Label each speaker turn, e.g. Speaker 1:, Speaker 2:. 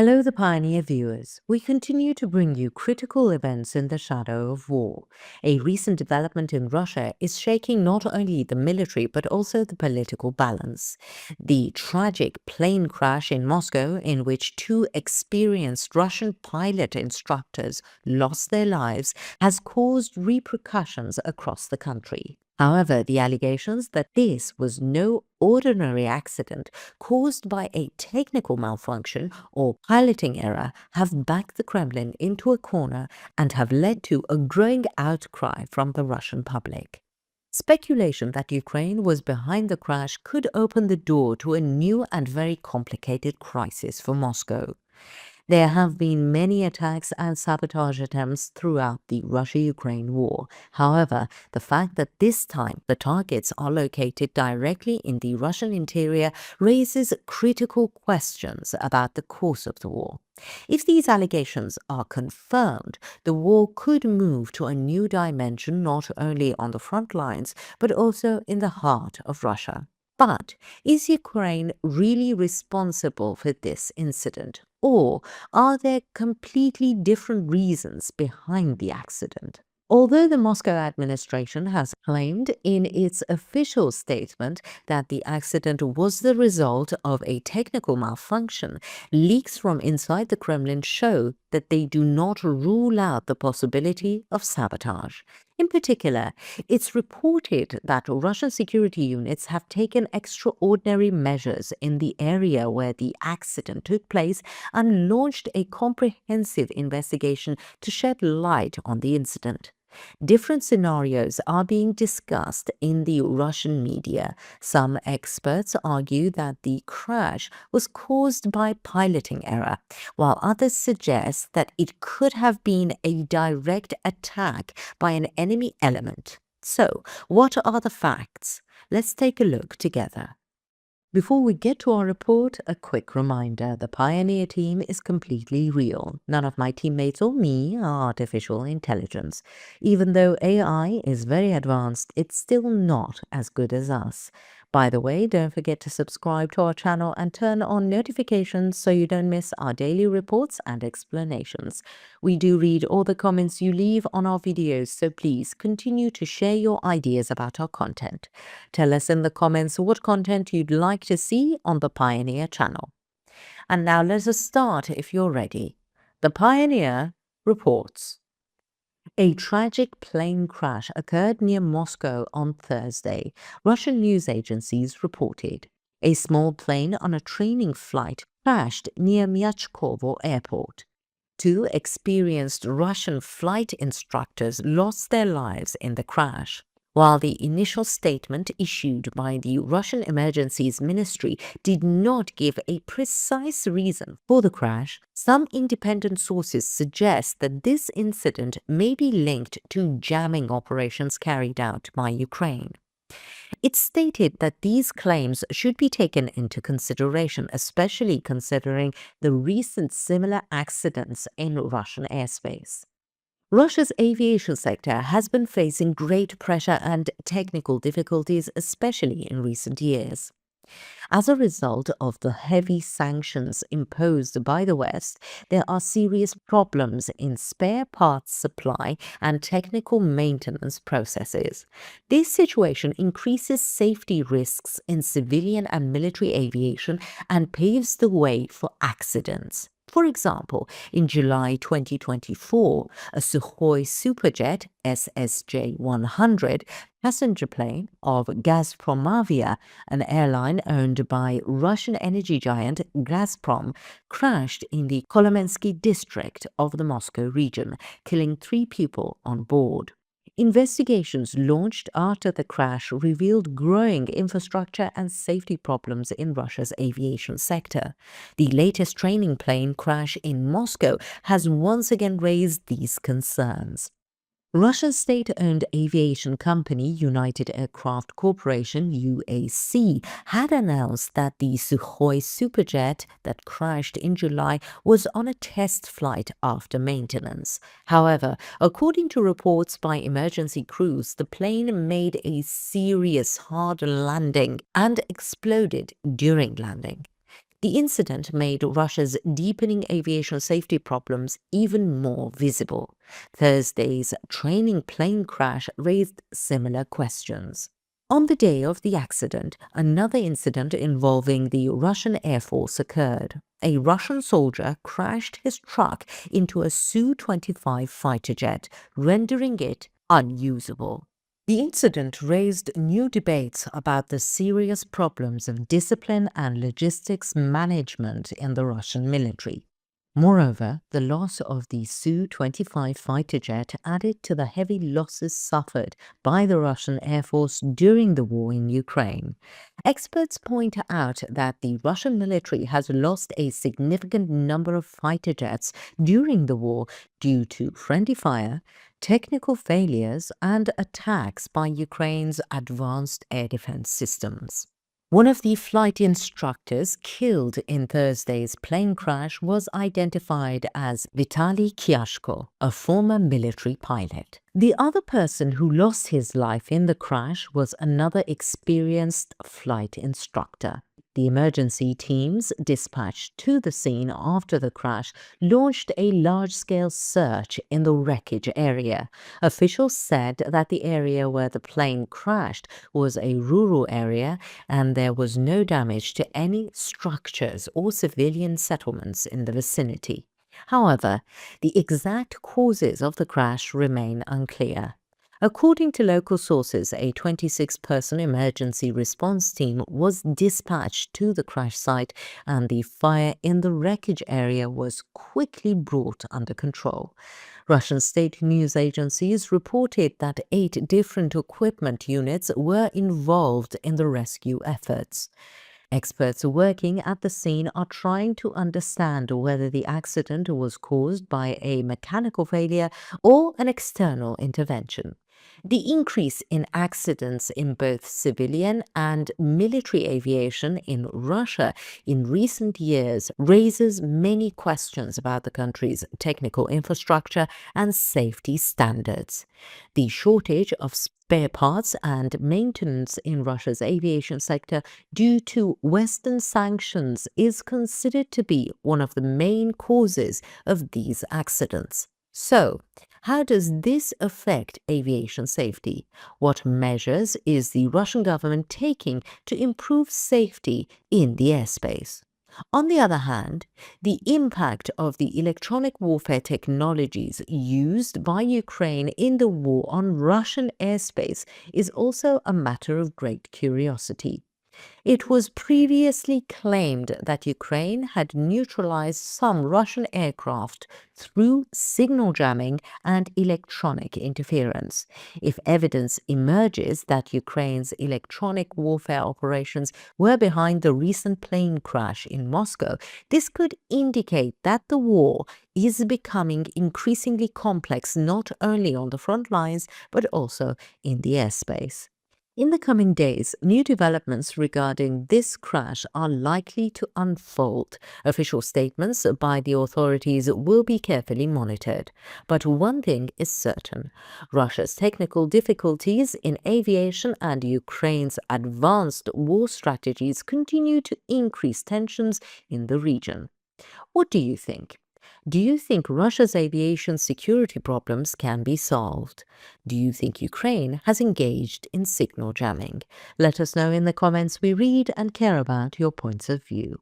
Speaker 1: Hello, the Pioneer viewers. We continue to bring you critical events in the shadow of war. A recent development in Russia is shaking not only the military but also the political balance. The tragic plane crash in Moscow, in which two experienced Russian pilot instructors lost their lives, has caused repercussions across the country. However, the allegations that this was no ordinary accident caused by a technical malfunction or piloting error have backed the Kremlin into a corner and have led to a growing outcry from the Russian public. Speculation that Ukraine was behind the crash could open the door to a new and very complicated crisis for Moscow. There have been many attacks and sabotage attempts throughout the Russia-Ukraine war. However, the fact that this time the targets are located directly in the Russian interior raises critical questions about the course of the war. If these allegations are confirmed, the war could move to a new dimension not only on the front lines, but also in the heart of Russia. But is Ukraine really responsible for this incident? Or are there completely different reasons behind the accident? Although the Moscow administration has claimed in its official statement that the accident was the result of a technical malfunction, leaks from inside the Kremlin show that they do not rule out the possibility of sabotage. In particular, it's reported that Russian security units have taken extraordinary measures in the area where the accident took place and launched a comprehensive investigation to shed light on the incident. Different scenarios are being discussed in the Russian media. Some experts argue that the crash was caused by piloting error, while others suggest that it could have been a direct attack by an enemy element. So, what are the facts? Let's take a look together. Before we get to our report, a quick reminder: the Pioneer team is completely real. None of my teammates or me are artificial intelligence. Even though AI is very advanced, it's still not as good as us. By the way, don't forget to subscribe to our channel and turn on notifications so you don't miss our daily reports and explanations. We do read all the comments you leave on our videos, so please continue to share your ideas about our content. Tell us in the comments what content you'd like to see on the Pioneer channel. And now let us start if you're ready. The Pioneer reports. A tragic plane crash occurred near Moscow on Thursday, Russian news agencies reported. A small plane on a training flight crashed near Myachkovo airport. Two experienced Russian flight instructors lost their lives in the crash. While the initial statement issued by the Russian Emergencies Ministry did not give a precise reason for the crash, some independent sources suggest that this incident may be linked to jamming operations carried out by Ukraine. It stated that these claims should be taken into consideration, especially considering the recent similar accidents in Russian airspace. Russia's aviation sector has been facing great pressure and technical difficulties, especially in recent years. As a result of the heavy sanctions imposed by the West, there are serious problems in spare parts supply and technical maintenance processes. This situation increases safety risks in civilian and military aviation and paves the way for accidents. For example, in July 2024, a Sukhoi Superjet SSJ-100 passenger plane of Gazpromavia, an airline owned by Russian energy giant Gazprom, crashed in the Kolomensky district of the Moscow region, killing 3 people on board. Investigations launched after the crash revealed growing infrastructure and safety problems in Russia's aviation sector. The latest training plane crash in Moscow has once again raised these concerns. Russia's state-owned aviation company, United Aircraft Corporation (UAC), had announced that the Sukhoi Superjet that crashed in July was on a test flight after maintenance. However, according to reports by emergency crews, the plane made a serious hard landing and exploded during landing. The incident made Russia's deepening aviation safety problems even more visible. Thursday's training plane crash raised similar questions. On the day of the accident, another incident involving the Russian Air Force occurred. A Russian soldier crashed his truck into a Su-25 fighter jet, rendering it unusable. The incident raised new debates about the serious problems of discipline and logistics management in the Russian military. Moreover, the loss of the Su-25 fighter jet added to the heavy losses suffered by the Russian Air Force during the war in Ukraine. Experts point out that the Russian military has lost a significant number of fighter jets during the war due to friendly fire, technical failures, and attacks by Ukraine's advanced air defense systems. One of the flight instructors killed in Thursday's plane crash was identified as Vitaly Kyashko, a former military pilot. The other person who lost his life in the crash was another experienced flight instructor. The emergency teams dispatched to the scene after the crash launched a large-scale search in the wreckage area. Officials said that the area where the plane crashed was a rural area and there was no damage to any structures or civilian settlements in the vicinity. However, the exact causes of the crash remain unclear. According to local sources, a 26-person emergency response team was dispatched to the crash site and the fire in the wreckage area was quickly brought under control. Russian state news agencies reported that 8 different equipment units were involved in the rescue efforts. Experts working at the scene are trying to understand whether the accident was caused by a mechanical failure or an external intervention. The increase in accidents in both civilian and military aviation in Russia in recent years raises many questions about the country's technical infrastructure and safety standards. The shortage of spare parts and maintenance in Russia's aviation sector due to Western sanctions is considered to be one of the main causes of these accidents. So, how does this affect aviation safety? What measures is the Russian government taking to improve safety in the airspace? On the other hand, the impact of the electronic warfare technologies used by Ukraine in the war on Russian airspace is also a matter of great curiosity. It was previously claimed that Ukraine had neutralized some Russian aircraft through signal jamming and electronic interference. If evidence emerges that Ukraine's electronic warfare operations were behind the recent plane crash in Moscow, this could indicate that the war is becoming increasingly complex not only on the front lines but also in the airspace. In the coming days, new developments regarding this crash are likely to unfold. Official statements by the authorities will be carefully monitored. But one thing is certain: Russia's technical difficulties in aviation and Ukraine's advanced war strategies continue to increase tensions in the region. What do you think? Do you think Russia's aviation security problems can be solved? Do you think Ukraine has engaged in signal jamming? Let us know in the comments. We read and care about your points of view.